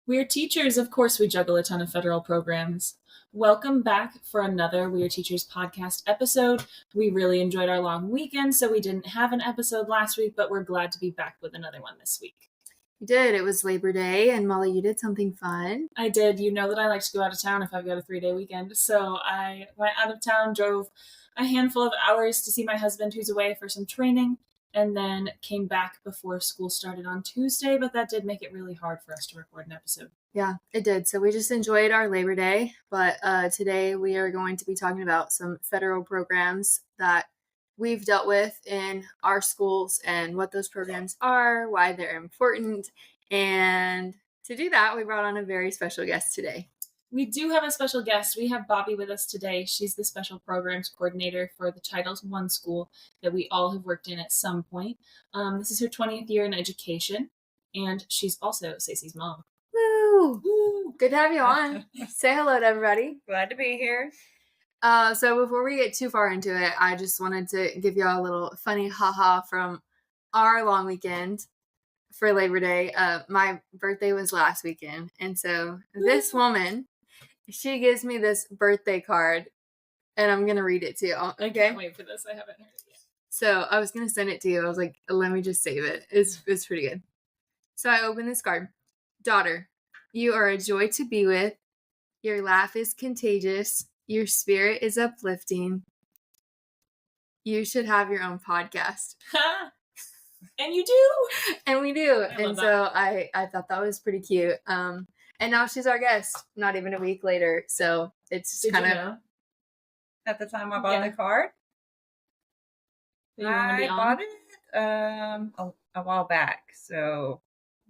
We're teachers, of course we juggle a ton of federal programs. Welcome back for another We Are Teachers podcast episode. We really enjoyed our long weekend, so we didn't have an episode last week, but we're glad to be back with another one this week. You did. It was Labor Day, and Molly, you did something fun. I did. You know that I like to go out of town if I've got a 3-day weekend, so I went out of town, drove a handful of hours to see my husband who's away for some training, and then came back before school started on Tuesday, but that did make it really hard for us to record an episode. Yeah, it did. So we just enjoyed our Labor Day, but today we are going to be talking about some federal programs that we've dealt with in our schools and what those programs are, why they're important. And to do that, we brought on a very special guest today. We do have a special guest. We have Bobbi with us today. She's the special programs coordinator for the Title I school that we all have worked in at some point. This is her 20th year in education, and she's also Stacey's mom. Woo! Woo! Good to have you on. Say hello to everybody. Glad to be here. So before we get too far into it, I just wanted to give y'all a little funny haha from our long weekend for Labor Day. My birthday was last weekend, and so this woman, she gives me this birthday card, and I'm going to read it to you. Okay? I can't wait for this. I haven't heard it yet. So I was going to send it to you. I was like, let me just save it. It's pretty good. So I opened this card. Daughter, you are a joy to be with. Your laugh is contagious. Your spirit is uplifting. You should have your own podcast. And you do. And we do. And so I thought that was pretty cute. And now she's our guest, not even a week later. So it's Did kind you of know? At the time I bought the card, I bought it a while back. So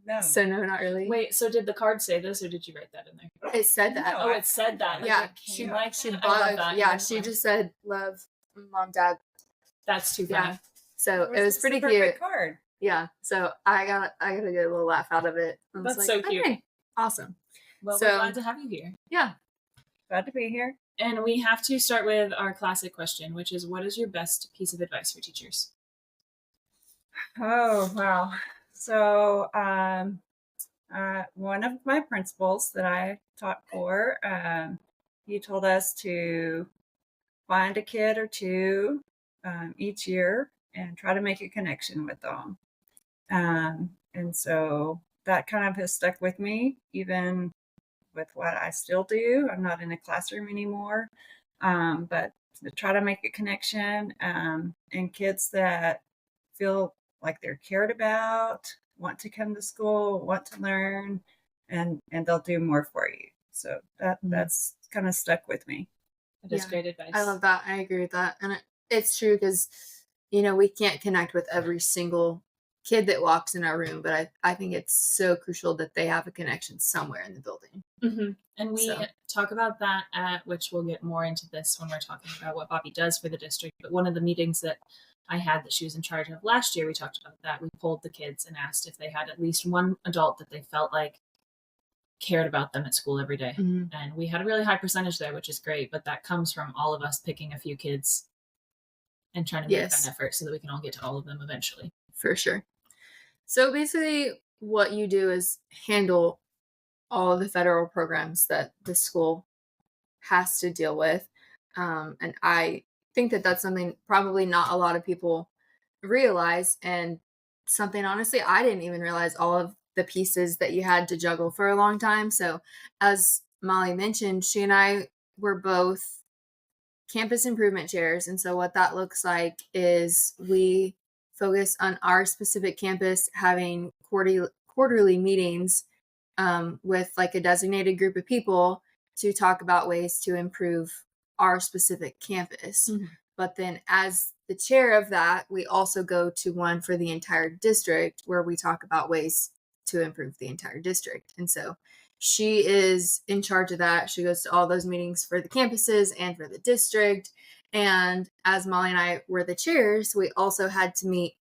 no. So no, not really. Wait, so did the card say this, or did you write that in there? It said that. Oh, it said that. Yeah, Like she bought that. Yeah, she just said love, mom, dad. That's too funny. Yeah. So it was pretty cute. Card. Yeah. So I got to get a little laugh out of it. That's so cute. Okay, awesome. Well, So- we're glad to have you here. Yeah. Glad to be here. And we have to start with our classic question, which is, what is your best piece of advice for teachers? Oh, wow. So one of my principals that I taught for, he told us to find a kid or two each year and try to make a connection with them. And so that kind of has stuck with me, even with what I still do. I'm not in a classroom anymore, but to try to make a connection, and kids that feel like they're cared about, want to come to school, want to learn, and they'll do more for you. So that's kind of stuck with me. That is great advice. I love that. I agree with that. And it's true because, we can't connect with every single kid that walks in our room, but I think it's so crucial that they have a connection somewhere in the building. Mm-hmm. And we talk about that which we'll get more into this when we're talking about what Bobbi does for the district. But one of the meetings that I had that she was in charge of last year, we talked about that. We polled the kids and asked if they had at least one adult that they felt like cared about them at school every day. Mm-hmm. And we had a really high percentage there, which is great. But that comes from all of us picking a few kids and trying to make that effort so that we can all get to all of them eventually. For sure. So basically what you do is handle all of the federal programs that the school has to deal with. And I think that that's something probably not a lot of people realize, and something honestly I didn't even realize all of the pieces that you had to juggle for a long time. So as Molly mentioned, she and I were both campus improvement chairs. And so what that looks like is we focus on our specific campus having quarterly meetings with like a designated group of people to talk about ways to improve our specific campus. Mm-hmm. But then as the chair of that, we also go to one for the entire district where we talk about ways to improve the entire district. And so she is in charge of that. She goes to all those meetings for the campuses and for the district. And as Molly and I were the chairs, we also had to meet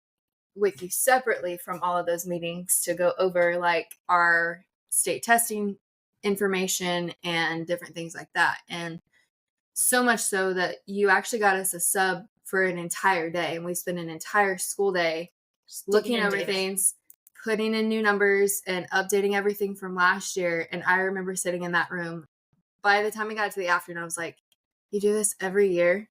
with you separately from all of those meetings to go over like our state testing information and different things like that. And so much so that you actually got us a sub for an entire day. And we spent an entire school day just looking over things, putting in new numbers and updating everything from last year. And I remember sitting in that room. By the time we got to the afternoon, I was like, you do this every year?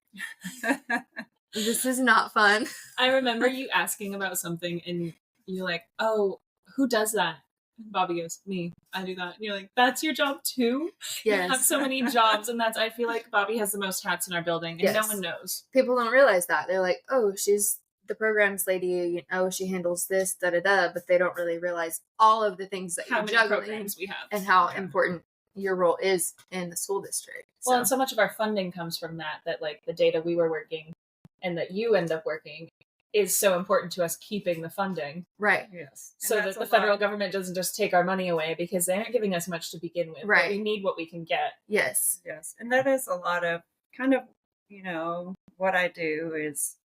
This is not fun. I remember you asking about something and you're like, oh, who does that? And Bobbi goes, me. I do that. And you're like, that's your job too? Yes. You have so many jobs. And I feel like Bobbi has the most hats in our building and no one knows. People don't realize that. They're like, oh, she's the programs lady. She handles this, da-da-da. But they don't really realize all of the things that you're juggling programs we have. And how important your role is in the school district. Well, and so much of our funding comes from that like the data we were working and that you end up working is so important to us keeping the funding. Right. Yes. So that the federal government doesn't just take our money away because they aren't giving us much to begin with. Right. But we need what we can get. Yes. Yes. And that is a lot of kind of, what I do is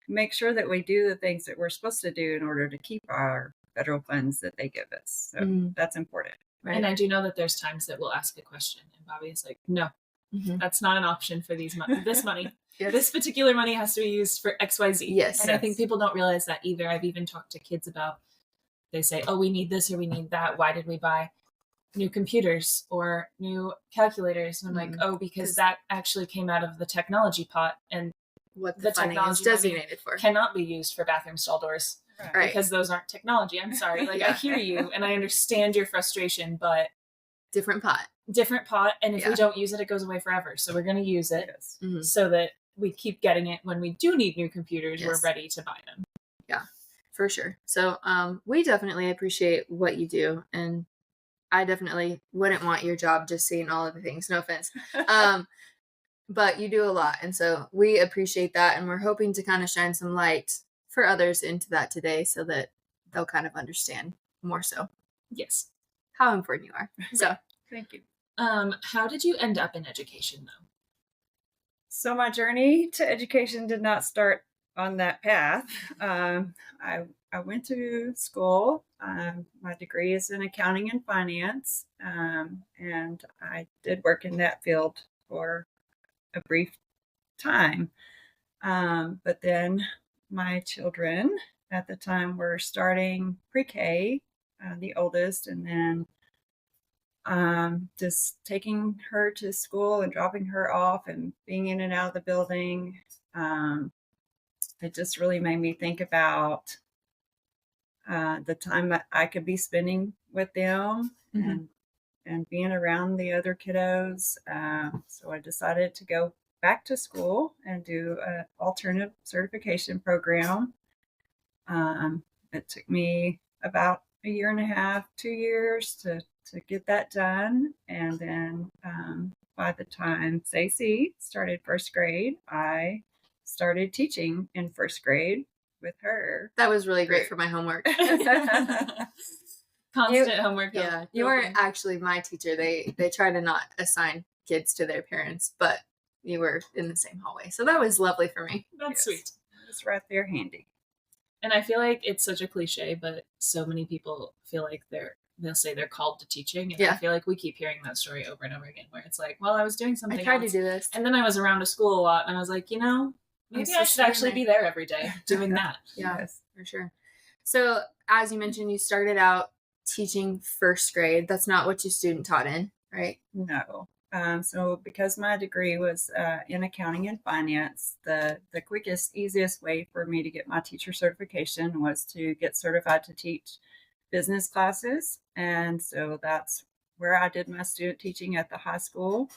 make sure that we do the things that we're supposed to do in order to keep our federal funds that they give us. So that's important. Right. And I do know that there's times that we'll ask a question and Bobbi is like, no, that's not an option for this money. Yes. This particular money has to be used for XYZ. Yes. And I think people don't realize that either. I've even talked to kids about, they say, oh, we need this or we need that. Why did we buy new computers or new calculators? And I'm like, oh, because that actually came out of the technology pot and what the technology is designated for cannot be used for bathroom stall doors. Right. Because those aren't technology. I'm sorry. I hear you and I understand your frustration, but different pot. And if we don't use it, it goes away forever. So we're going to use it so that we keep getting it when we do need new computers. We're ready to buy them. Yeah, for sure. So we definitely appreciate what you do. And I definitely wouldn't want your job just seeing all of the things. No offense. But you do a lot. And so we appreciate that. And we're hoping to kind of shine some light for others into that today so that they'll kind of understand more so. Yes. How important you are. So thank you. How did you end up in education though? So my journey to education did not start on that path. I went to school. My degree is in accounting and finance. And I did work in that field for a brief time. But then my children at the time were starting pre-K, the oldest, and then just taking her to school and dropping her off and being in and out of the building. It just really made me think about the time that I could be spending with them and being around the other kiddos. So I decided to go back to school and do an alternative certification program. It took me about a year and a half, 2 years to get that done. And then by the time Stacey started first grade, I started teaching in first grade with her. That was really great for my homework. Constant homework. Yeah, you weren't actually my teacher. They try to not assign kids to their parents, but you were in the same hallway. So that was lovely for me. That's sweet. It's right there handy. And I feel like it's such a cliche, but so many people feel like they'll say they're called to teaching. And I feel like we keep hearing that story over and over again where it's like, well, I was doing something I tried to do this. And then I was around a school a lot and I was like, maybe I should actually be there every day doing that. Yes, for sure. So as you mentioned, you started out teaching first grade. That's not what you student taught in, right? No. So because my degree was in accounting and finance, the quickest, easiest way for me to get my teacher certification was to get certified to teach business classes. And so that's where I did my student teaching at the high school,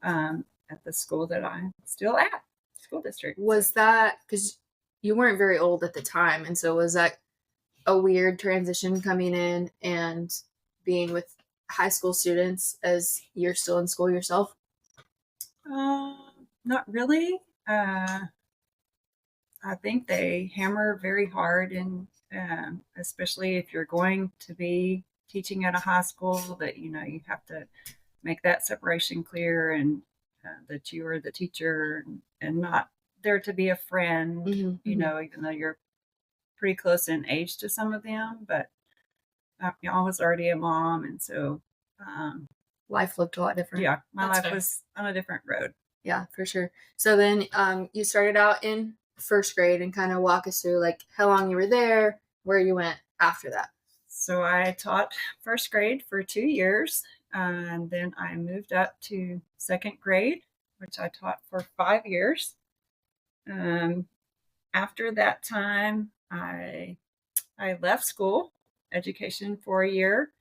at the school that I'm still at, school district. Was that, because you weren't very old at the time, and so was that a weird transition coming in and being with high school students as you're still in school yourself? Not really. I think they hammer very hard, and especially if you're going to be teaching at a high school, that you have to make that separation clear, and that you are the teacher and not there to be a friend. Even though you're pretty close in age to some of them, but I was already a mom, and so life looked a lot different. Yeah, my life was on a different road. Yeah, for sure. So then you started out in first grade, and kind of walk us through like how long you were there, where you went after that. So I taught first grade for 2 years, and then I moved up to second grade, which I taught for 5 years. Um, After that time, I left school education for a year,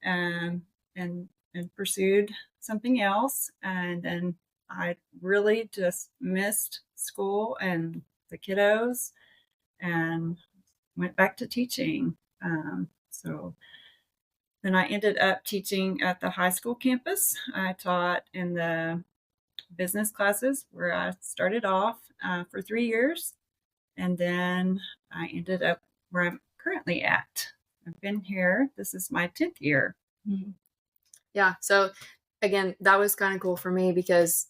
um, and pursued something else. And then I really just missed school and the kiddos, and went back to teaching. So then I ended up teaching at the high school campus. I taught in the business classes where I started off for 3 years. And then I ended up where I'm currently at. I've been here. This is my 10th year. Mm-hmm. Yeah. So again, that was kind of cool for me because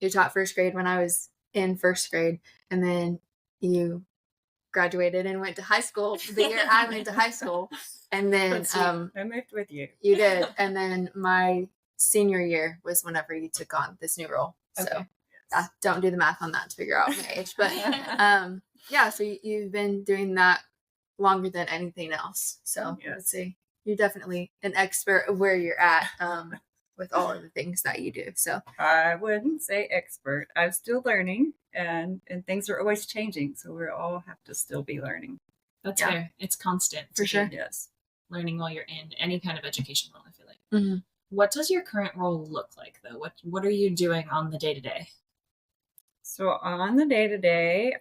you taught first grade when I was in first grade, and then you graduated and went to high school the year I went to high school. And then I moved with you. You did. And then my senior year was whenever you took on this new role. Okay. So don't do the math on that to figure out my age. But yeah, so you've been doing that longer than anything else. So let's see. You're definitely an expert of where you're at with all of the things that you do. So I wouldn't say expert. I'm still learning, and things are always changing. So we all have to still be learning. That's fair. It's constant. For sure. Yes. Learning while you're in any kind of education role, I feel like. Mm-hmm. What does your current role look like, though? What are you doing on the day-to-day? So on the day-to-day,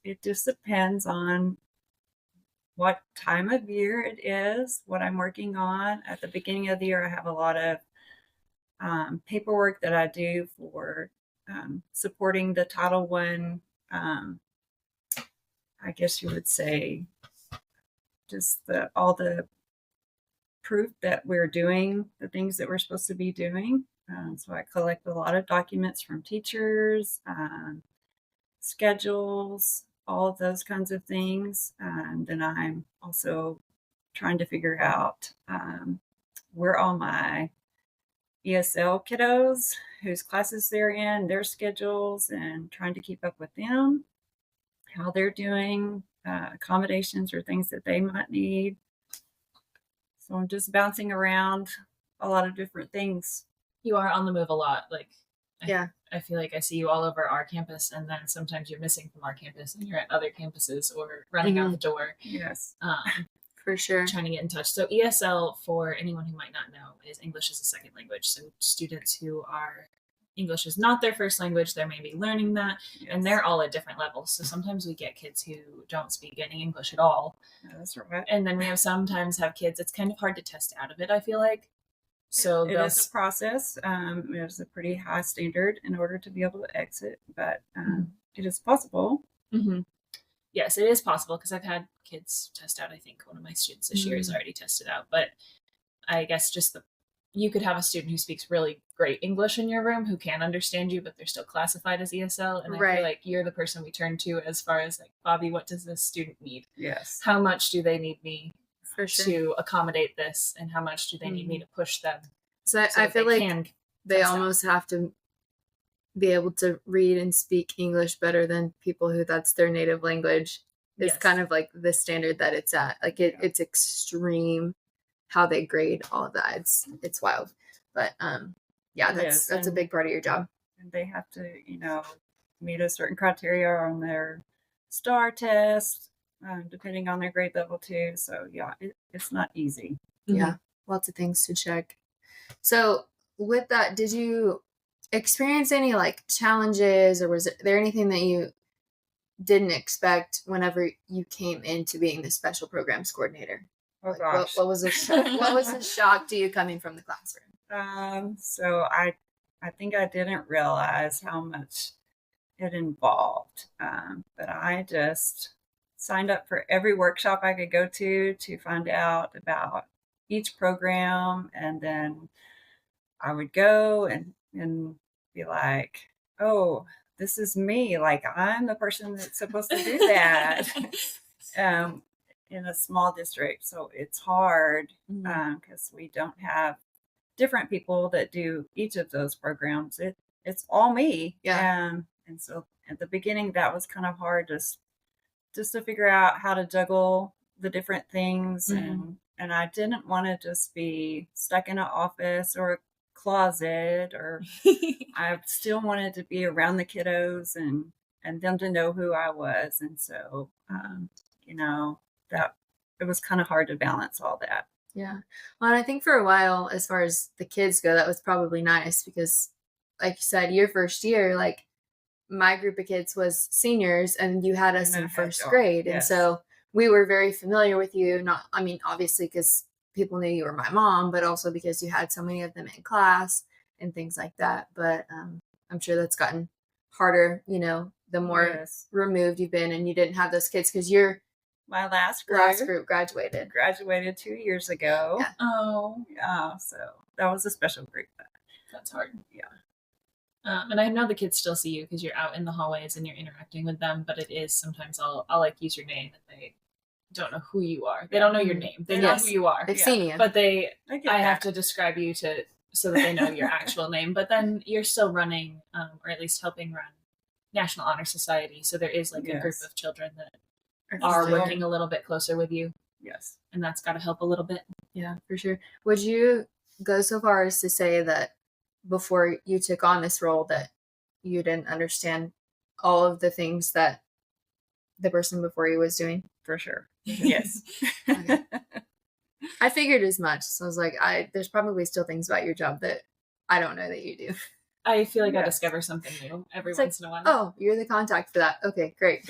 it just depends on what time of year it is, what I'm working on. At the beginning of the year, I have a lot of paperwork that I do for supporting the Title I, I guess you would say, just all the proof that we're doing the things that we're supposed to be doing. So I collect a lot of documents from teachers, schedules, all of those kinds of things. And then I'm also trying to figure out where all my ESL kiddos, whose classes they're in, their schedules, and trying to keep up with them, how they're doing, accommodations or things that they might need. So I'm just bouncing around a lot of different things. You are on the move a lot. Like, yeah, I feel like I see you all over our campus, and then sometimes you're missing from our campus and you're at other campuses or running out the door. Yes. For sure. Trying to get in touch. So ESL, for anyone who might not know, is English as a second language. So students who are English is not their first language, they're maybe learning that, and they're all at different levels. So sometimes we get kids who don't speak any English at all. Yeah, that's right. And then we sometimes have kids, it's kind of hard to test out of it, I feel like. So it is a process. There's a pretty high standard in order to be able to exit, but it is possible. Mm-hmm. Yes, it is possible, because I've had kids test out. I think one of my students this year has already tested out. But I guess you could have a student who speaks really great English in your room who can understand you, but they're still classified as ESL. And I feel like you're the person we turn to as far as like, Bobbi, what does this student need? Yes. How much do they need me for sure to accommodate this? And how much do they need me to push them? So I feel like they almost have to be able to read and speak English better than people who that's their native language. Is kind of like the standard that it's at. Like it's extreme how they grade all of that. It's wild. But that's a big part of your job. And they have to, meet a certain criteria on their STAR test, depending on their grade level too. So it's not easy. Yeah, lots of things to check. So with that, did you experience any like challenges, or was there anything that you didn't expect whenever you came into being the special programs coordinator? Oh gosh. What was a shock to you coming from the classroom? So I think I didn't realize how much it involved. But I just signed up for every workshop I could go to find out about each program, and then I would go and be like, oh, this is me. Like, I'm the person that's supposed to do that in a small district. So it's hard because we don't have different people that do each of those programs. It's all me. Yeah. And so at the beginning, that was kind of hard just to figure out how to juggle the different things, and I didn't want to just be stuck in an office or a closet, or I still wanted to be around the kiddos and them to know who I was. And so, that it was kind of hard to balance all that. Yeah. Well, and I think for a while, as far as the kids go, that was probably nice because, like you said, your first year, like my group of kids was seniors and you had us in first grade. Yes. And so we were very familiar with you. Obviously because people knew you were my mom, but also because you had so many of them in class and things like that. But I'm sure that's gotten harder, the more removed you've been and you didn't have those kids because my last group graduated 2 years ago. Yeah. Oh, yeah. So that was a special group. That's hard. Yeah. And I know the kids still see you because you're out in the hallways and you're interacting with them, but it is sometimes I'll like use your name and they don't know who you are. They don't know your name. They know who you are. They've seen you. But I have to describe you so that they know your actual name. But then you're still running, or at least helping run National Honor Society. So there is like a group of children that are working a little bit closer with you. Yes. And that's got to help a little bit. Yeah, for sure. Would you go so far as to say that before you took on this role that you didn't understand all of the things that the person before you was doing? For sure. Yes. I figured as much. So I was like, there's probably still things about your job that I don't know that you do. I feel like I discover something new every once in a while. Oh, you're the contact for that. Okay, great.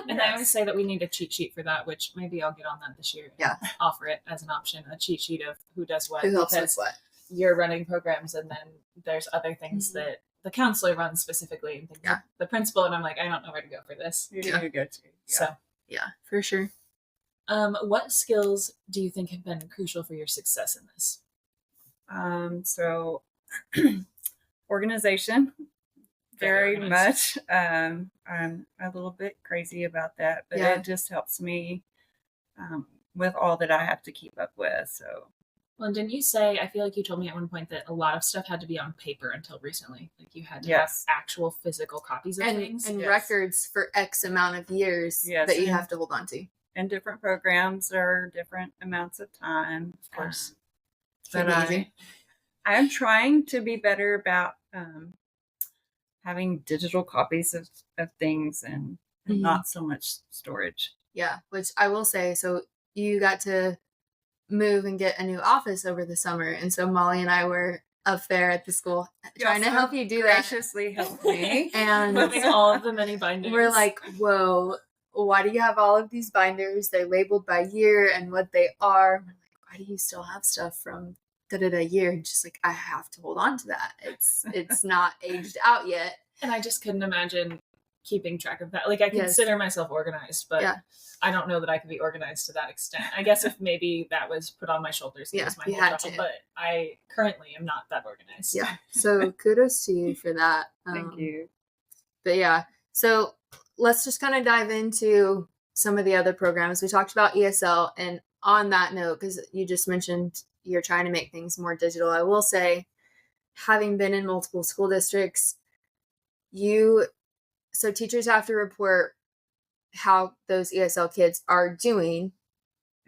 And I always say that we need a cheat sheet for that, which maybe I'll get on that this year. Yeah. Offer it as an option, a cheat sheet of who does what. Who helps with what. You're running programs, and then there's other things that the counselor runs specifically, and things the principal, and I'm like, I don't know where to go for this. You go to. Yeah. So yeah, for sure. What skills do you think have been crucial for your success in this? So organization, very much. I'm a little bit crazy about that, but it just helps me with all that I have to keep up with. So. Well, didn't you say, I feel like you told me at one point that a lot of stuff had to be on paper until recently. Like you had to have actual physical copies of things. And records for X amount of years that you have to hold on to. And different programs are different amounts of time. Of course. But I'm trying to be better about having digital copies of things and not so much storage. Yeah, which I will say, so you got to move and get a new office over the summer, and so Molly and I were up there at the school trying to help you do that. Graciously helped me. And moving all of the many binders. We're like, whoa, why do you have all of these binders? They're labeled by year and what they are. I'm like, why do you still have stuff from year? And she's like, I have to hold on to that. It's not aged out yet. And I just couldn't imagine keeping track of that. Like I consider myself organized, but I don't know that I could be organized to that extent. I guess if maybe that was put on my shoulders, it was my whole job, but I currently am not that organized. Yeah. So kudos to you for that. Thank you. But yeah, so let's just kind of dive into some of the other programs. We talked about ESL, and on that note, because you just mentioned you're trying to make things more digital, I will say, having been in multiple school districts, so teachers have to report how those ESL kids are doing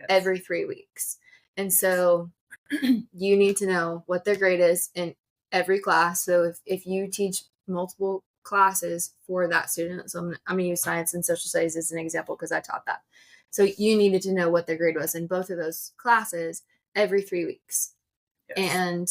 every 3 weeks. And so you need to know what their grade is in every class. So if you teach multiple classes for that student, so I'm going to use science and social studies as an example because I taught that. So you needed to know what their grade was in both of those classes every 3 weeks. Yes. And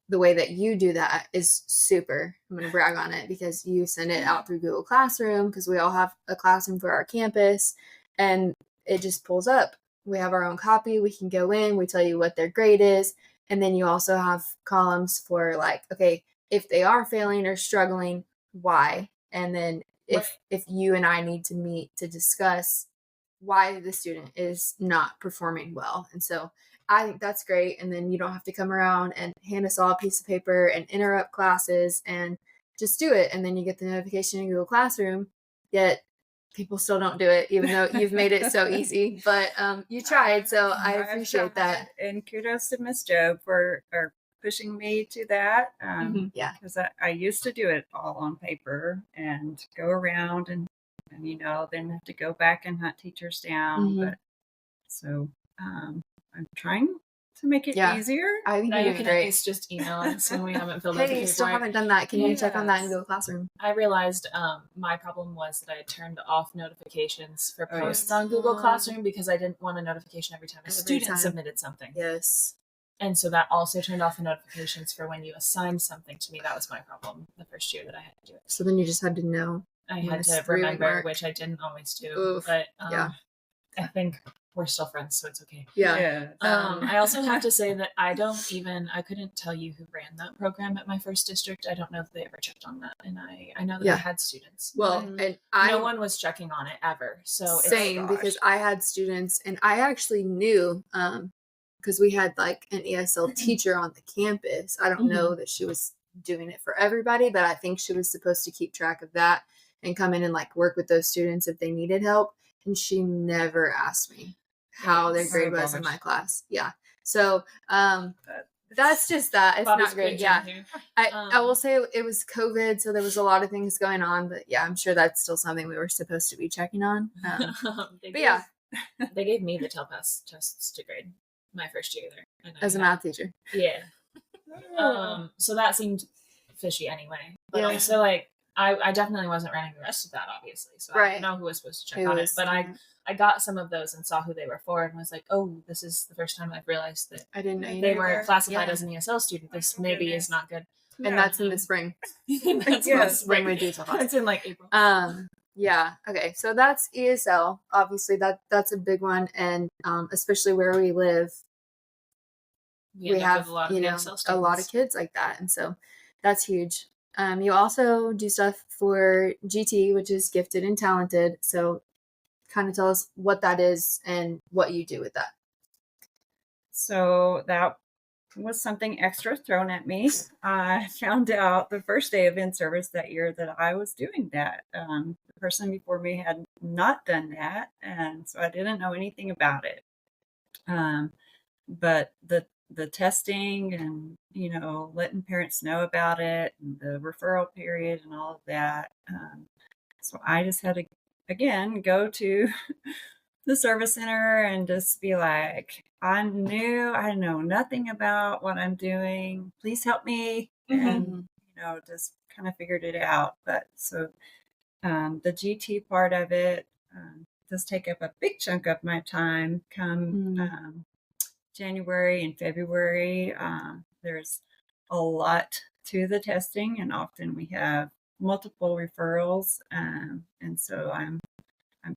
the way that you do that is super. I'm going to brag on it because you send it out through Google Classroom because we all have a classroom for our campus and it just pulls up. We have our own copy. We can go in. We tell you what their grade is. And then you also have columns for like, okay, if they are failing or struggling, why? And then if you and I need to meet to discuss why the student is not performing well. And so I think that's great. And then you don't have to come around and hand us all a piece of paper and interrupt classes and just do it. And then you get the notification in Google Classroom, yet people still don't do it, even though you've made it so easy. But you tried, so I appreciate that. And kudos to Miss Joe for pushing me to that. Yeah. Because I used to do it all on paper and go around and then have to go back and hunt teachers down. But So I'm trying to make it easier. I think now you you're can great. at least just email us when we haven't filled out the Hey, you still paperwork. haven't done that. Can you check on that in Google Classroom? I realized my problem was that I had turned off notifications for posts yes. on Google Classroom because I didn't want a notification every time a Every student time. submitted something. Yes. And so that also turned off the notifications for when you assigned something to me. That was my problem the first year that I had to do it. So then you just had to know. I when had it's to 3-week remember, mark. which I didn't always do. Oof. But Yeah. I think we're still friends, so it's okay. Yeah. I also have to say that I couldn't tell you who ran that program at my first district. I don't know if they ever checked on that. And I know that I had students. Well, and no one was checking on it ever. So same, because I had students, and I actually knew, because we had like an ESL teacher on the campus. I don't know that she was doing it for everybody, but I think she was supposed to keep track of that and come in and like work with those students if they needed help. And she never asked me how their grade was in my class. Yeah. So that's just that. It's Bobby's not great. great Yeah. here. I will say it was COVID, so there was a lot of things going on, but yeah, I'm sure that's still something we were supposed to be checking on. They gave me the TELPAS tests to grade my first year there. And as a math teacher. Yeah. So that seemed fishy anyway. But Yeah. also, like, I definitely wasn't running the rest of that, obviously. So I didn't know who was supposed to check on it. But I got some of those and saw who they were for and was like, oh, this is the first time I've realized that I didn't know they were classified as an ESL student. This maybe is not good. And that's in the spring. That's in the spring. We do talk. It's in like April. Yeah. Okay. So that's ESL. Obviously, that's a big one, and especially where we live, we have a lot of ESL students. a lot of kids like that, and so that's huge. You also do stuff for GT, which is gifted and talented. So, kind of tell us what that is and what you do with that. So that was something extra thrown at me. I found out the first day of in-service that year that I was doing that. The person before me had not done that, and so I didn't know anything about it. But the testing and, letting parents know about it and the referral period and all of that. So I just had to, again, go to the service center and just be like, I know nothing about what I'm doing. Please help me. And, just kind of figured it out. But so the GT part of it does take up a big chunk of my time come January and February. There's a lot to the testing, and often we have multiple referrals. And so I'm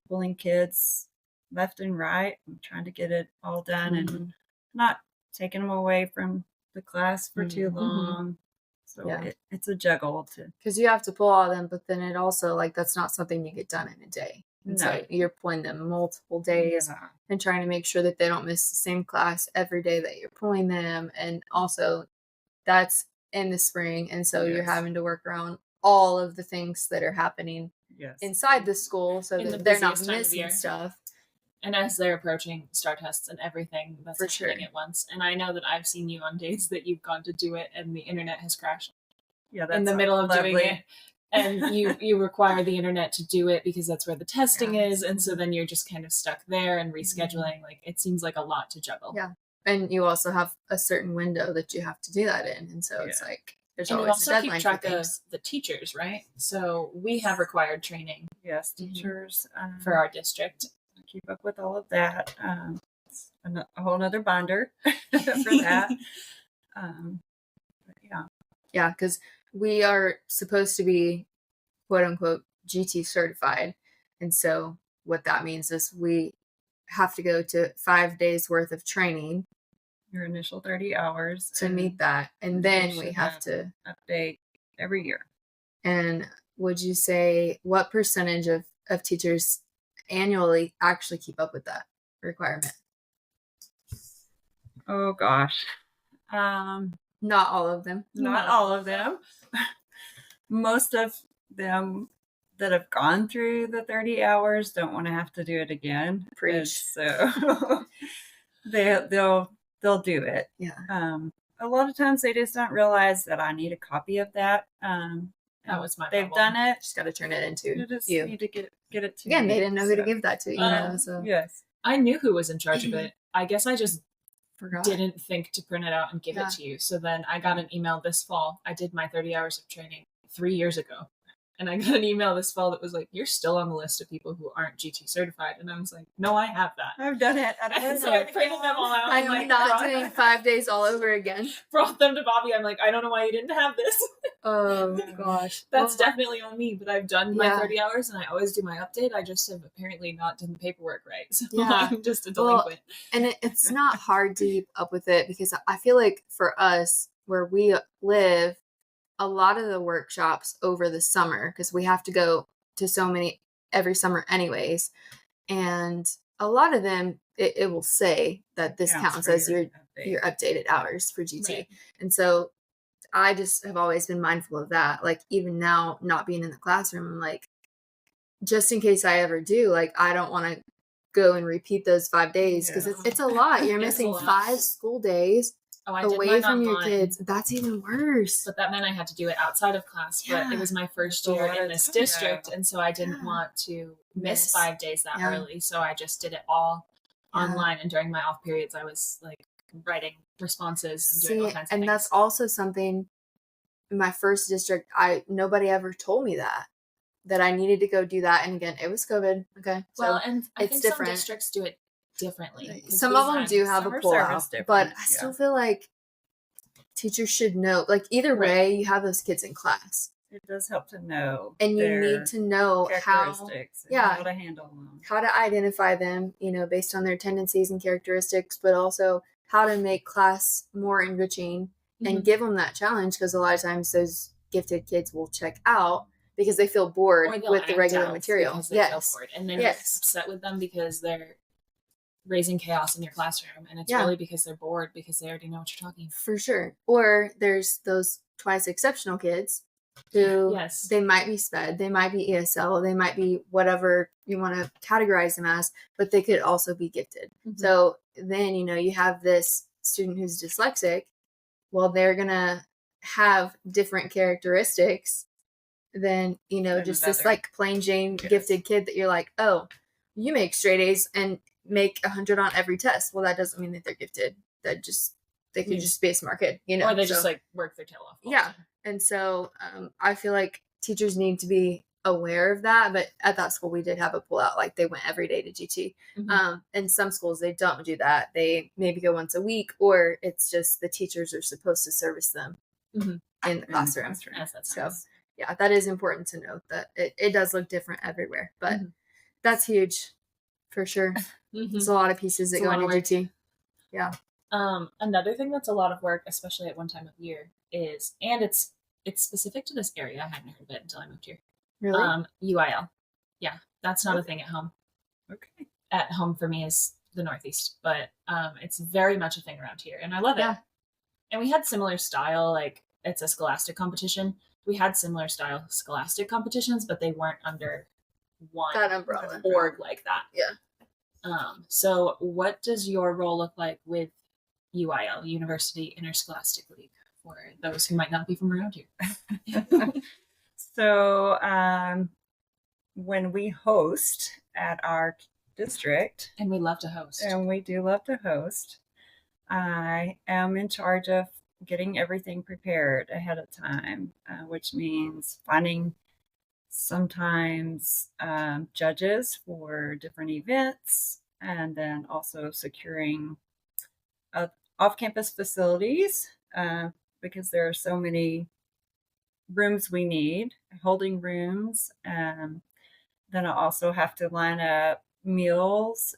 pulling kids left and right. I'm trying to get it all done and not taking them away from the class for too long. So it's a juggle because you have to pull all of them, but then it also that's not something you get done in a day. And so you're pulling them multiple days and trying to make sure that they don't miss the same class every day that you're pulling them. And also that's in the spring. And so you're having to work around all of the things that are happening inside the school so that they're not missing stuff. And as they're approaching star tests and everything that's happening at once. And I know that I've seen you on days that you've gone to do it and the internet has crashed. Yeah, that's in the middle of doing it. And you require the internet to do it because that's where the testing is. And so then you're just kind of stuck there and rescheduling. Like, it seems like a lot to juggle. Yeah. And you also have a certain window that you have to do that in. And so it's like, there's always a deadline. You also keep track of the teachers, right? So we have required training. Yes, teachers. For our district. Keep up with all of that. It's a whole nother binder for that. Yeah, because we are supposed to be, quote unquote, GT certified. And so what that means is we have to go to 5 days worth of training. Your initial 30 hours. To meet that. And then we have to update every year. And would you say what percentage of teachers annually actually keep up with that requirement? Oh gosh. Not all of them. Not all of them. Most of them that have gone through the 30 hours don't want to have to do it again. Preach. So they'll do it. Yeah. A lot of times they just don't realize that I need a copy of that. That was my They've problem. done it. Just got to turn it into you just you. need to get it to Again, me. they didn't know who to give that to. So yes. I knew who was in charge of it. I guess I just Forgot. didn't think to print it out and give it to you. So then I got an email this fall. I did my 30 hours of training 3 years ago. And I got an email this fall that was like, you're still on the list of people who aren't GT certified. And I was like, no, I have that. I've done it. And so I printed them all out. I'm like, not doing 5 days all over again. Brought them to Bobbi. I'm like, I don't know why you didn't have this. Oh, gosh. That's definitely on me. But I've done my 30 hours and I always do my update. I just have apparently not done the paperwork right. So I'm just a delinquent. And it's not hard to keep up with it because I feel like for us, where we live, a lot of the workshops over the summer, because we have to go to so many every summer anyways, and a lot of them it will say that this counts as your updated hours for GT. Right. And so I just have always been mindful of that. Like even now, not being in the classroom, I'm like, just in case I ever do, like I don't want to go and repeat those 5 days because it's a lot. You're missing 5 school days away from your kids. That's even worse. But that meant I had to do it outside of class. But it was my first year in this district, and so I didn't want to miss 5 days that early. So I just did it all online. And during my off periods, I was like writing responses and doing all kinds of things. And that's also something in my first district. Nobody ever told me that I needed to go do that. And again, it was COVID. Okay, well, and I think some districts do it differently. Some of them do have a pull-out, but I still feel like teachers should know, like either way, you have those kids in class. It does help to know. And you need to know how to handle them. How to identify them, based on their tendencies and characteristics, but also how to make class more enriching and give them that challenge, because a lot of times those gifted kids will check out because they feel bored with the regular material. Feel bored. And then you're upset with them because they're raising chaos in your classroom, and it's really because they're bored because they already know what you're talking about. For sure. Or there's those twice exceptional kids who they might be SPED, they might be ESL, they might be whatever you want to categorize them as, but they could also be gifted. So then, you have this student who's dyslexic. Well, they're going to have different characteristics than, just this like plain Jane gifted kid that you're like, oh, you make straight A's and make 100 on every test. Well, that doesn't mean that they're gifted. They could just be a smart kid, or they just like work their tail off. And so I feel like teachers need to be aware of that. But at that school, we did have a pullout. Like they went every day to GT. And some schools, they don't do that. They maybe go once a week, or it's just the teachers are supposed to service them in the classroom. So that is important to note that it does look different everywhere. But that's huge for sure. There's a lot of pieces that go into GT. Yeah. Another thing that's a lot of work, especially at one time of year, is, and it's specific to this area. I hadn't heard of it until I moved here. Really? UIL. Yeah, that's not a thing at home. Okay. At home for me is the Northeast, but it's very much a thing around here, and I love it. And we had similar style, like it's a scholastic competition. We had similar style scholastic competitions, but they weren't under one umbrella org like that. Yeah. So what does your role look like with UIL, University Interscholastic League, for those who might not be from around here? So when we host at our district, and we love to host, and we do love to host, I am in charge of getting everything prepared ahead of time, which means finding sometimes judges for different events, and then also securing off-campus facilities, because there are so many rooms we need, holding rooms. Then I also have to line up meals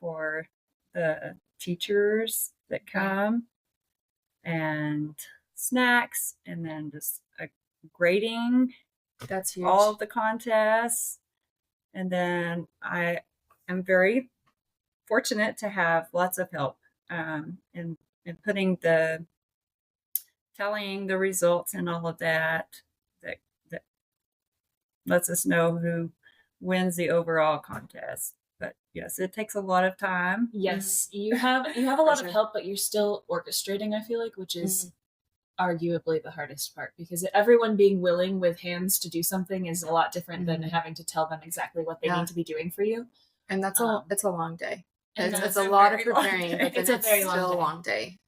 for the teachers that come, and snacks, and then just grading. That's huge. All of the contests. And then I am very fortunate to have lots of help in telling the results and all of that lets us know who wins the overall contest. But yes, it takes a lot of time. Yes, you have a lot of help, but you're still orchestrating, I feel like, which is arguably the hardest part, because everyone being willing with hands to do something is a lot different than having to tell them exactly what they need to be doing for you. And that's it's a long day. It's a a lot of very long preparing, day. but then It's a very still a long long day.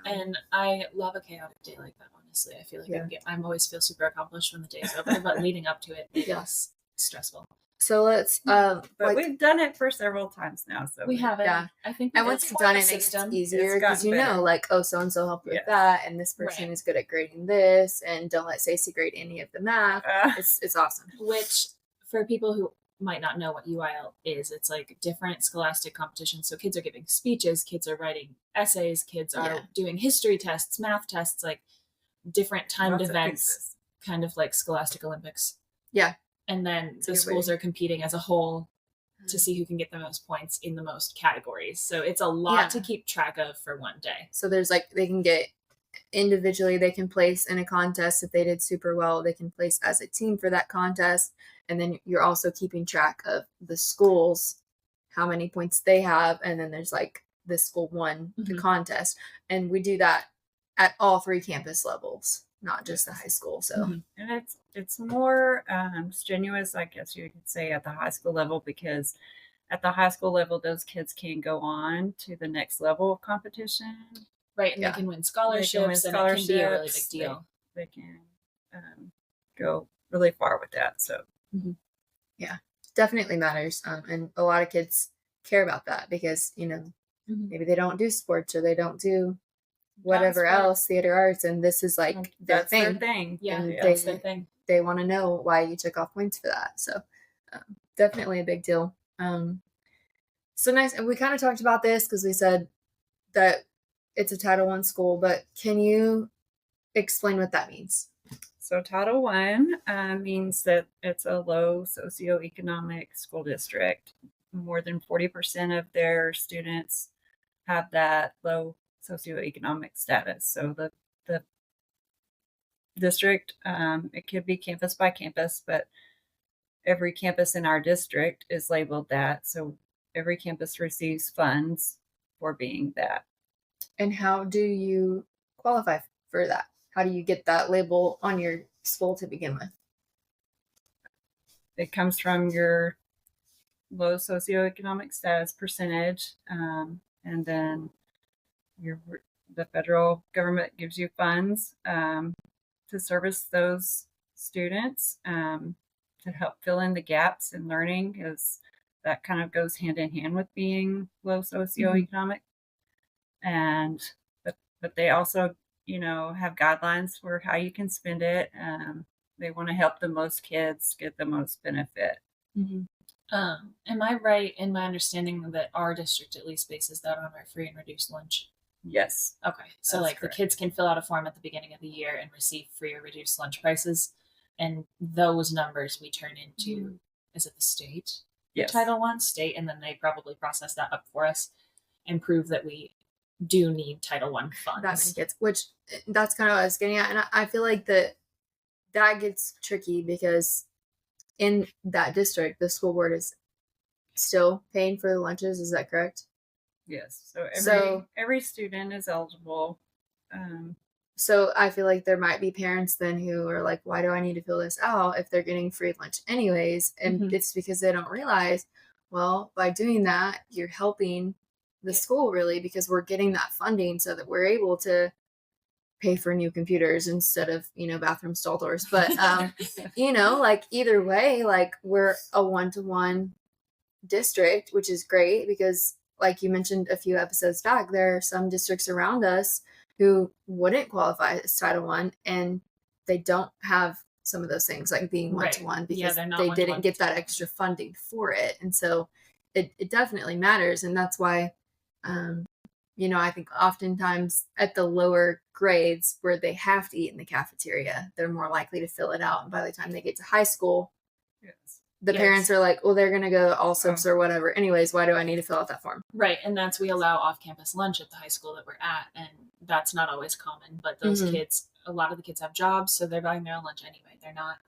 And I love a chaotic day like that, honestly. I feel like I'm always feel super accomplished when the day's over, but leading up to it is stressful. So let's but we've done it for several times now, so we have it. Yeah. I think and once you've done it, it makes it easier because you know, like, oh, so and so helped with that, and this person is good at grading this, and don't let Stacey grade any of the math. It's awesome. Which, for people who might not know what UIL is, it's like different scholastic competitions. So kids are giving speeches, kids are writing essays, kids are doing history tests, math tests, like different timed events, kind of like Scholastic Olympics. Yeah. And then the schools are competing as a whole to see who can get the most points in the most categories. So it's a lot to keep track of for one day. So there's like, they can get individually, they can place in a contest. If they did super well, they can place as a team for that contest. And then you're also keeping track of the schools, how many points they have. And then there's like, this school won the contest. And we do that at all 3 campus levels, not just the high school. So and it's more strenuous, I guess you could say, at the high school level, because at the high school level those kids can go on to the next level of competition, right? And they can win scholarships, and it can be a really big deal. They can go really far with that. So definitely matters. And a lot of kids care about that because, you know, maybe they don't do sports or they don't do whatever else, theater, arts, and this is like their thing. Yeah, and that's their thing. They want to know why you took off points for that. So definitely a big deal. So nice. And we kind of talked about this because we said that it's a Title I school, but can you explain what that means? So Title I means that it's a low socioeconomic school district. More than 40% of their students have that low socioeconomic status. So the district, it could be campus by campus, but every campus in our district is labeled that. So every campus receives funds for being that. And how do you qualify for that? How do you get that label on your school to begin with? It comes from your low socioeconomic status percentage, and then the federal government gives you funds to service those students, to help fill in the gaps in learning, because that kind of goes hand in hand with being low socioeconomic. And but they also, you know, have guidelines for how you can spend it. They want to help the most kids get the most benefit. Am I right in my understanding that our district at least bases that on our free and reduced lunch? Yes. Okay. So like correct. The kids can fill out a form at the beginning of the year and receive free or reduced lunch prices. And those numbers we turn into, is it the state? Yes. Title I state. And then they probably process that up for us and prove that we do need Title I funds. That many kids, which that's kind of what I was getting at. And I feel like that gets tricky because in that district, the school board is still paying for the lunches. Is that correct? Yes. Every student is eligible. So I feel like there might be parents then who are like, why do I need to fill this out if they're getting free lunch anyways? And it's because they don't realize, well, by doing that, you're helping the school really, because we're getting that funding so that we're able to pay for new computers instead of, you know, bathroom stall doors. But, you know, like either way, like we're a 1-to-1 district, which is great because like you mentioned a few episodes back, there are some districts around us who wouldn't qualify as Title I and they don't have some of those things like being 1-to-1 because they didn't get that extra funding for it. And so it definitely matters. And that's why, you know, I think oftentimes at the lower grades where they have to eat in the cafeteria, they're more likely to fill it out. And by the time they get to high school, the parents are like, well, they're going to go all subs or whatever. Anyways, why do I need to fill out that form? Right. And we allow off-campus lunch at the high school that we're at. And that's not always common. But those kids, a lot of the kids have jobs, so they're buying their own lunch anyway. They're not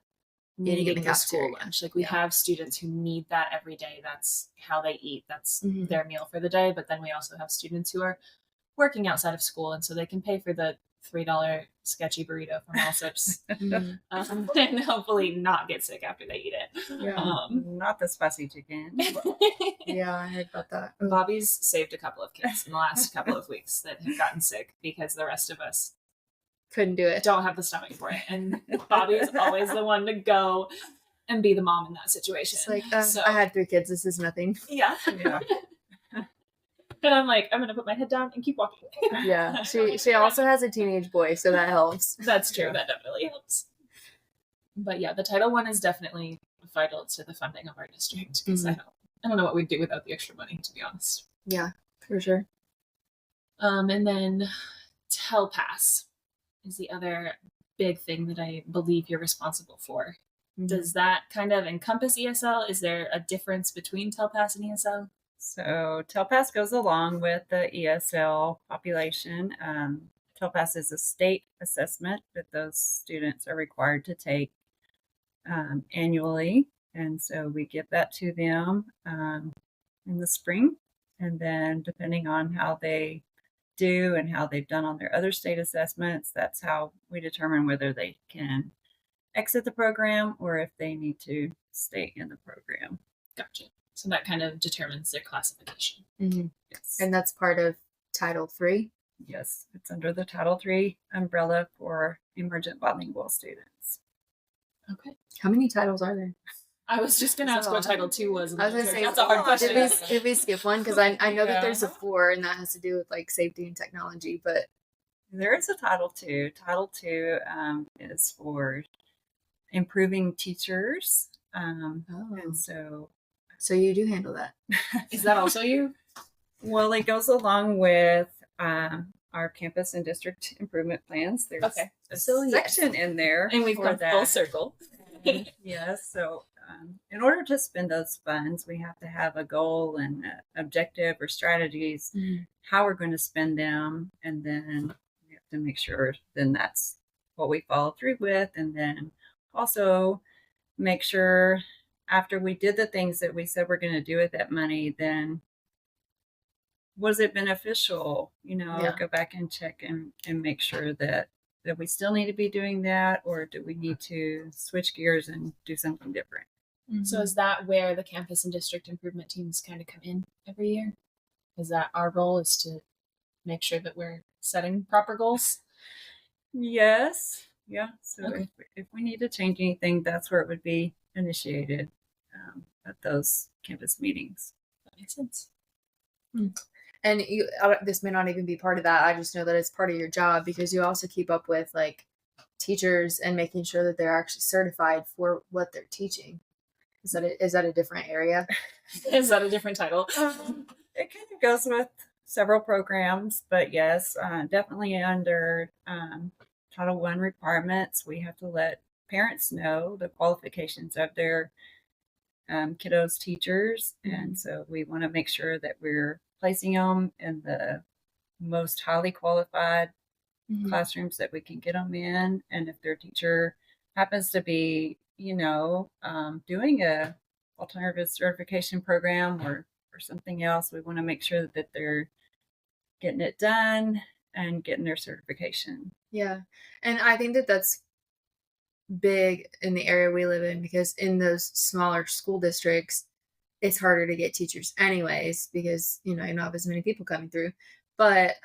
needing the school lunch. Like we have students who need that every day. That's how they eat. That's their meal for the day. But then we also have students who are working outside of school. And so they can pay for the $3 sketchy burrito from Allsup's. Mhm. And hopefully not get sick after they eat it. Yeah. Not the spicy chicken. Yeah, I heard about that. Bobby's saved a couple of kids in the last couple of weeks that have gotten sick because the rest of us Couldn't do it. don't have the stomach for it. And Bobby is always the one to go and be the mom in that situation. It's like, I had 3 kids. This is nothing. Yeah. Yeah. And I'm like, I'm going to put my head down and keep walking. Yeah. She also has a teenage boy, so that helps. That's true. That definitely helps. But yeah, the Title I is definitely vital to the funding of our district. Because I don't know what we'd do without the extra money, to be honest. Yeah, for sure. And then TELPAS is the other big thing that I believe you're responsible for. Mm-hmm. Does that kind of encompass ESL? Is there a difference between TELPAS and ESL? So TELPAS goes along with the ESL population. TELPAS is a state assessment that those students are required to take annually. And so we give that to them in the spring. And then depending on how they do and how they've done on their other state assessments, that's how we determine whether they can exit the program or if they need to stay in the program. Gotcha. So that kind of determines their classification. Mm-hmm. Yes. And that's part of Title III? Yes, it's under the Title III umbrella for emergent bilingual students. Okay. How many titles are there? I was just going to ask what Title II was. I was going to say, that's a hard question. Did we skip one? Because I know that there's a 4, and that has to do with like safety and technology, but there is a Title II. Title II is for improving teachers. And so you do handle that. Is that also you? Well, it goes along with our campus and district improvement plans. There's a section in there. And we've come full circle. Yes. So in order to spend those funds, we have to have a goal and objective or strategies, how we're going to spend them. And then we have to make sure then that's what we follow through with. And then also make sure after we did the things that we said we're going to do with that money, then was it beneficial? Go back and check and make sure that we still need to be doing that, or do we need to switch gears and do something different? Mm-hmm. So is that where the campus and district improvement teams kind of come in every year? Is that our role is to make sure that we're setting proper goals? Yes. Yeah. So if we need to change anything, that's where it would be initiated at those campus meetings. That makes sense. And this may not even be part of that. I just know that it's part of your job because you also keep up with like teachers and making sure that they're actually certified for what they're teaching. Is that a different area? Is that a different title? It kind of goes with several programs, but yes, definitely under Title I requirements, we have to let parents know the qualifications of their kiddos' teachers. And so we want to make sure that we're placing them in the most highly qualified classrooms that we can get them in. And if their teacher happens to be, doing a alternative certification program or something else, we want to make sure that they're getting it done and getting their certification. Yeah. And I think that that's big in the area we live in because in those smaller school districts, it's harder to get teachers anyways because, you don't have as many people coming through. But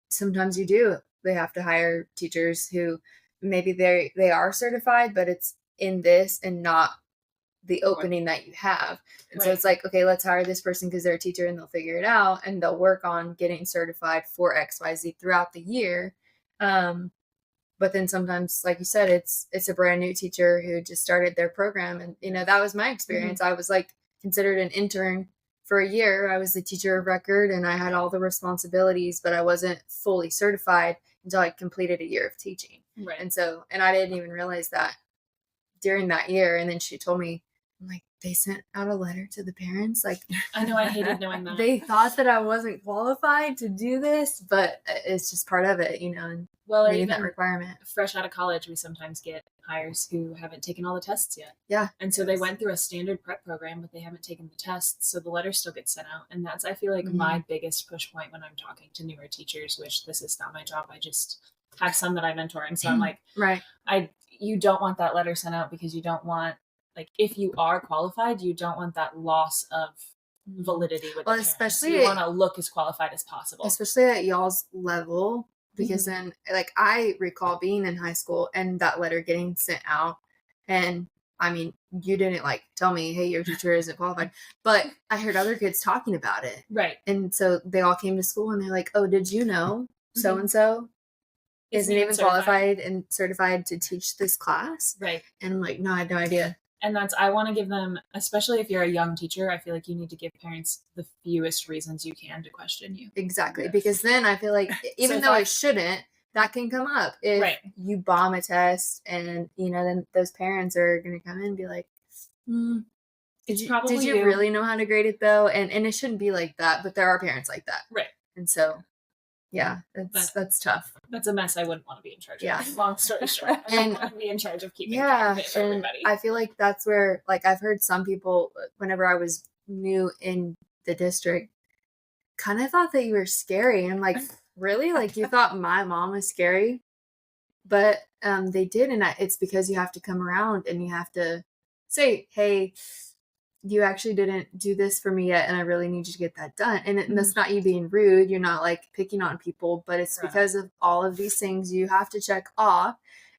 sometimes they have to hire teachers who maybe they are certified, but it's in this and not the opening that you have. And so it's like, okay, let's hire this person because they're a teacher and they'll figure it out and they'll work on getting certified for XYZ throughout the year. But then sometimes, like you said, it's a brand new teacher who just started their program. And, that was my experience. I was like considered an intern for a year. I was the teacher of record and I had all the responsibilities, but I wasn't fully certified until I completed a year of teaching. Right. And I didn't even realize that during that year. And then she told me, I'm like, they sent out a letter to the parents. Like, I know, I hated knowing that. They thought that I wasn't qualified to do this, but it's just part of it, and Well, or meeting even that requirement. fresh out of college, we sometimes get hires who haven't taken all the tests yet. Yeah. And so they went through a standard prep program, but they haven't taken the tests. So the letter still gets sent out. And that's, I feel like, my biggest push point when I'm talking to newer teachers, which this is not my job. I just have some that I mentor. And so I'm like, right. You don't want that letter sent out because you don't want, like, if you are qualified, you don't want that loss of validity with the parents. Especially you want to look as qualified as possible. Especially at y'all's level. Because then, like, I recall being in high school and that letter getting sent out. And, I mean, you didn't, like, tell me, hey, your teacher isn't qualified. But I heard other kids talking about it. Right. And so they all came to school and they're like, oh, did you know so-and-so isn't even qualified and certified to teach this class? Right. And I'm like, no, I had no idea. And I want to give them, especially if you're a young teacher, I feel like you need to give parents the fewest reasons you can to question you. Exactly. Yes. Because then I feel like, even though it shouldn't, that can come up if you bomb a test and, then those parents are going to come in and be like, did you really know how to grade it though? And it shouldn't be like that, but there are parents like that. Right. And so, yeah, that's tough. That's a mess I wouldn't want to be in charge of. Long story short. And I want to be in charge of keeping track of it for everybody. I feel like that's where, like, I've heard some people, whenever I was new in the district, kind of thought that you were scary. And I'm like, really? Like, you thought my mom was scary? But they did, and it's because you have to come around and you have to say, hey, you actually didn't do this for me yet, and I really need you to get that done. And that's not you being rude. You're not, like, picking on people, but it's because of all of these things you have to check off.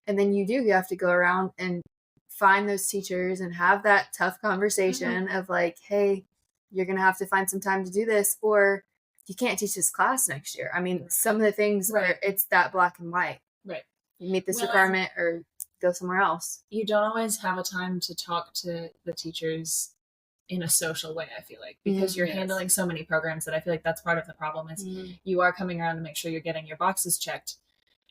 And then you have to go around and find those teachers and have that tough conversation of like, hey, you're going to have to find some time to do this, or you can't teach this class next year. I mean, some of the things where it's that black and white. Right. You meet this requirement or go somewhere else. You don't always have a time to talk to the teachers in a social way, I feel like, because you're handling so many programs that I feel like that's part of the problem is you are coming around to make sure you're getting your boxes checked.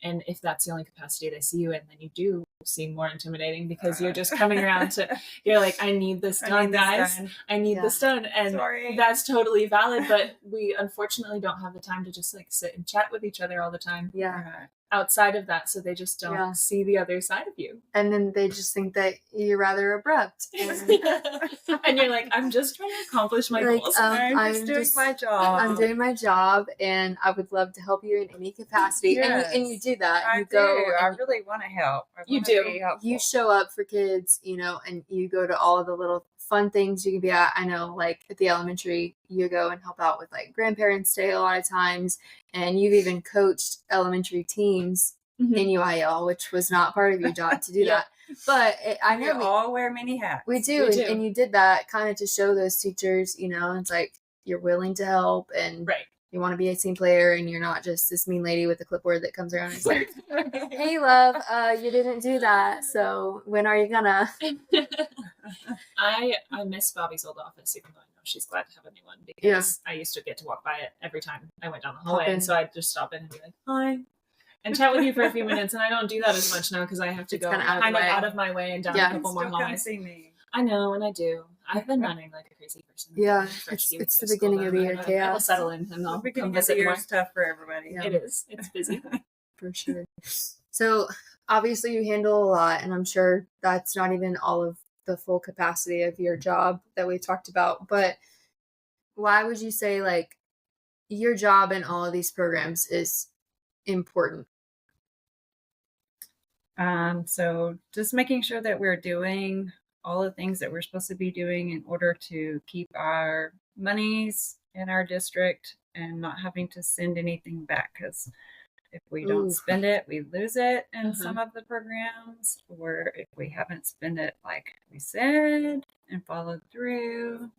And if that's the only capacity they see you in, then you do seem more intimidating because you're just coming around you're like, I need this done, guys. I need this done. And that's totally valid. But we unfortunately don't have the time to just like sit and chat with each other all the time. Yeah. Outside of that, so they just don't see the other side of you. And then they just think that you're rather abrupt. And you're like, I'm just trying to accomplish my goals. I'm just doing my job. I'm doing my job, and I would love to help you in any capacity. Yes. And you do that. I really want to help. You do. You show up for kids, and you go to all of the little fun things you can be at. I know, like at the elementary, you go and help out with like Grandparents' Day a lot of times. And you've even coached elementary teams in UIL, which was not part of your job to do that. But I know we all wear many hats. We do. And you did that kind of to show those teachers, it's like you're willing to help and you want to be a team player, and you're not just this mean lady with a clipboard that comes around and is like, hey, love, you didn't do that. So when are you gonna? I miss Bobbi's old office, even though I know she's glad to have a new one, because I used to get to walk by it every time I went down the hallway. And so I'd just stop in and be like, hi, and chat with you for a few minutes. And I don't do that as much now because I have to go kind of out of my way and down a couple more hallways. See me. I know, and I do. I've been running like a crazy person. Yeah, it's the beginning of the year chaos. I'll settle in and I'll come visit more. Stuff for everybody. Yeah. It is. It's busy. For sure. So obviously you handle a lot, and I'm sure that's not even all of the full capacity of your job that we talked about. But why would you say like your job in all of these programs is important? So just making sure that we're doing all the things that we're supposed to be doing in order to keep our monies in our district and not having to send anything back, because if we don't spend it, we lose it in some of the programs, or if we haven't spent it like we said and followed through,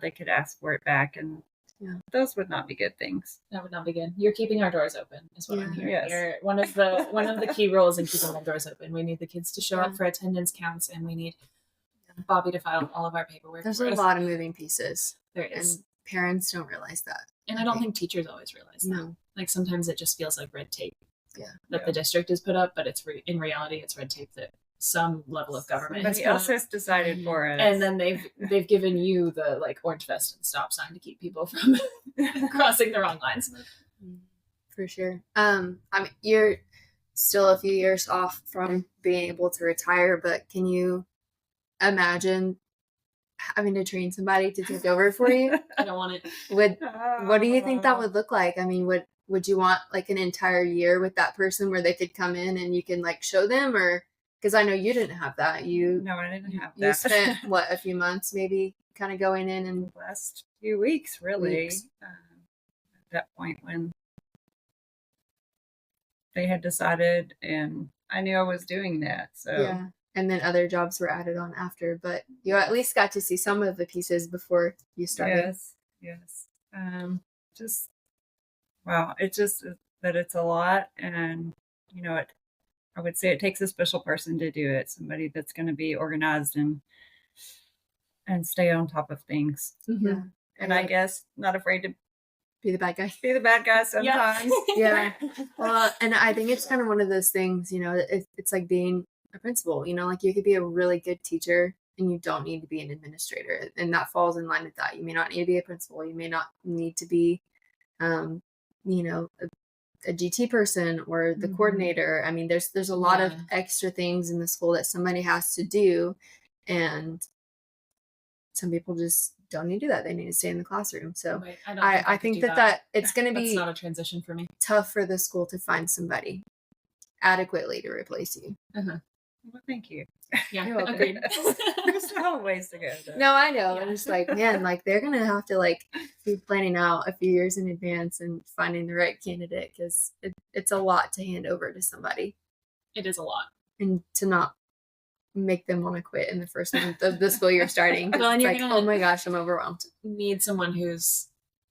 they could ask for it back, and those would not be good things. That would not be good. You're keeping our doors open, is what I'm hearing. Yes. You're one of the key roles in keeping our doors open. We need the kids to show up for attendance counts, and we need Bobbi to file all of our paperwork. There's a lot of moving pieces. There is. And parents don't realize that. And I don't think teachers always realize that. No. Like sometimes it just feels like red tape that the district has put up, but in reality it's red tape that some level of government. Somebody else has decided for us. And then they've given you the like orange vest and stop sign to keep people from crossing the wrong lines. For sure. I mean, you're still a few years off from being able to retire, but can you imagine having to train somebody to take over for you? I don't want it. What do you think that would look like? I mean, would you want like an entire year with that person where they could come in and you can like show them, or because I know you didn't have that. No, I didn't have that. You spent a few months maybe kind of going in and the last few weeks really at that point when they had decided, and I knew I was doing that. So yeah. And then other jobs were added on after, but you at least got to see some of the pieces before you started. Yes. Just wow, it's just that it's a lot, and you know, I would say it takes a special person to do it. Somebody that's going to be organized and stay on top of things. Mm-hmm. Yeah. And I guess not afraid to be the bad guy. Be the bad guy sometimes. Yeah. Well, and I think it's kind of one of those things, you know, it's like being a principal, you know, like you could be a really good teacher and you don't need to be an administrator. And that falls in line with that. You may not need to be a principal. You may not need to be, you know, a GT person or the coordinator. I mean, there's a lot of extra things in the school that somebody has to do. And some people just don't need to do that. They need to stay in the classroom. So right. I think that it's going to be not a transition for me. Tough for the school to find somebody adequately to replace you. Uh-huh. Well, thank you. Yeah, you're welcome. Agreed. There's still a ways to go. Though. No, I know. I'm just like, man, like they're going to have to like be planning out a few years in advance and finding the right candidate because it's a lot to hand over to somebody. It is a lot. And to not make them want to quit in the first month of the school year starting. Well, and it's you're like, gonna oh my gosh, I'm overwhelmed. Need someone who's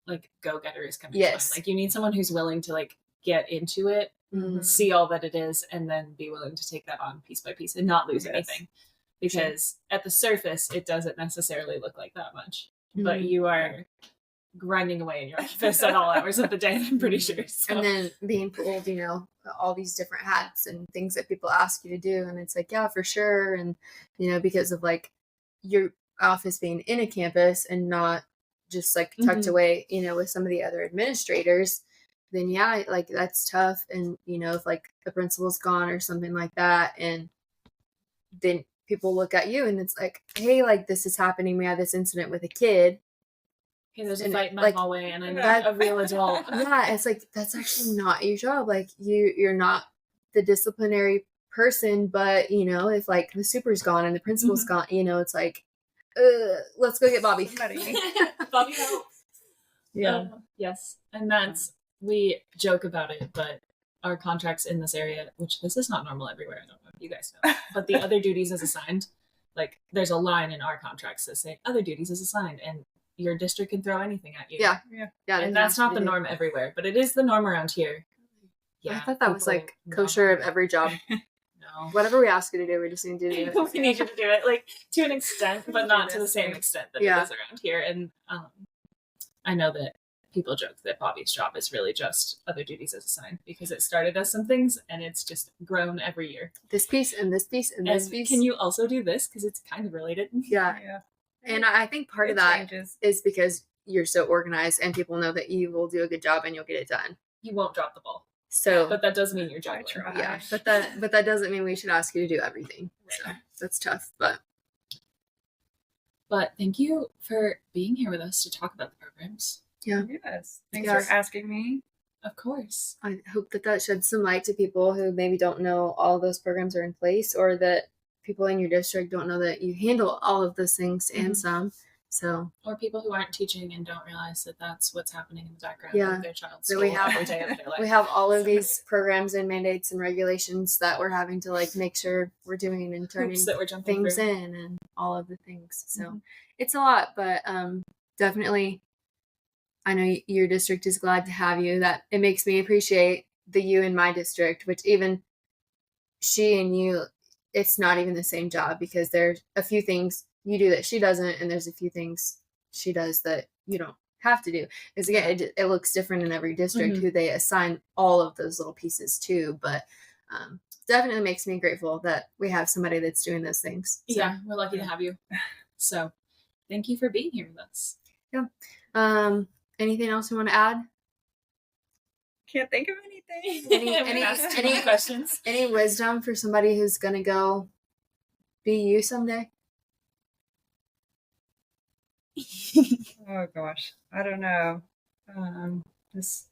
like go-getter is coming. Yes. Like you need someone who's willing to like get into it, see all that it is, and then be willing to take that on piece by piece and not lose anything. Because at the surface, it doesn't necessarily look like that much. But you are grinding away in your office at all hours of the day, I'm pretty sure. So. And then being pulled, you know, all these different hats and things that people ask you to do. And it's like, yeah, for sure. And, you know, because of like your office being in a campus and not just like tucked away, you know, with some of the other administrators, then yeah, like that's tough. And, you know, if like the principal's gone or something like that, and then people look at you and it's like, hey, like this is happening. We had this incident with a kid. Hey, there's a fight in my hallway and I'm a real adult. Yeah, it's like, that's actually not your job. Like you're not the disciplinary person, but you know, if like the super's gone and the principal's gone, you know, it's like, let's go get Bobbi. Bobbi help. Yeah. Yes. And that's, we joke about it, but our contracts in this area, which this is not normal everywhere, I don't know if you guys know, but the other duties as assigned, like there's a line in our contracts that say other duties as assigned, and your district can throw anything at you. Yeah. And that's not the norm everywhere, but it is the norm around here. Yeah. I thought that was like kosher of every job. No. Whatever we ask you to do, we just need to do it. We need you to do it, like to an extent, but not to the same extent that it is around here. And I know that people joke that Bobbi's job is really just other duties as assigned because it started as some things and it's just grown every year. This piece and this piece and this piece. Can you also do this? Because it's kind of related. Yeah. And I think part of that is because you're so organized and people know that you will do a good job and you'll get it done. You won't drop the ball. So, but that does mean you're juggling. Yeah, but that doesn't mean we should ask you to do everything. Right. So that's tough. But thank you for being here with us to talk about the programs. Yeah. Yes. Thanks for asking me. Of course. I hope that sheds some light to people who maybe don't know all of those programs are in place, or that people in your district don't know that you handle all of those things and some. So, or people who aren't teaching and don't realize that that's what's happening in the background of their child's school every day of their life. We have all of these programs and mandates and regulations that we're having to like make sure we're doing and turning that we're things through. In and all of the things. So it's a lot, but definitely I know your district is glad to have you. That it makes me appreciate the you in my district, which even she and you, it's not even the same job because there's a few things you do that she doesn't, and there's a few things she does that you don't have to do. Because again, it looks different in every district who they assign all of those little pieces to, but definitely makes me grateful that we have somebody that's doing those things. So. Yeah, we're lucky to have you. So thank you for being here with us. Yeah. Anything else you want to add? Can't think of anything. Any questions? Any wisdom for somebody who's going to go be you someday? Oh gosh, I don't know. Just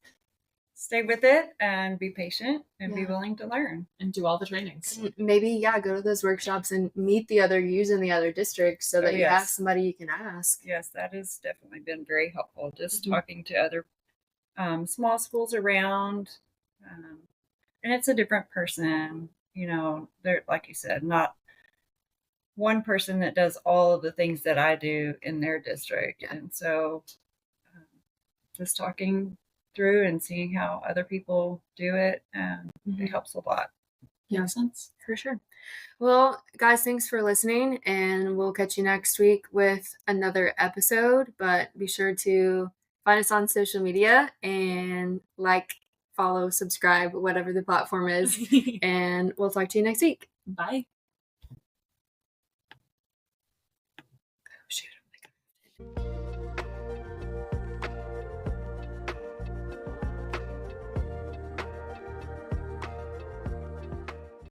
stay with it and be patient and be willing to learn and do all the trainings. And maybe go to those workshops and meet the other yous in the other districts so that you have somebody you can ask. Yes, that has definitely been very helpful. Just talking to other small schools around, and it's a different person. They're, like you said, not one person that does all of the things that I do in their district. And so just talking through and seeing how other people do it, it helps a lot. Yeah, makes sense. For sure. Well, guys, thanks for listening, and we'll catch you next week with another episode. But be sure to find us on social media and follow, subscribe, whatever the platform is. And we'll talk to you next week. Bye.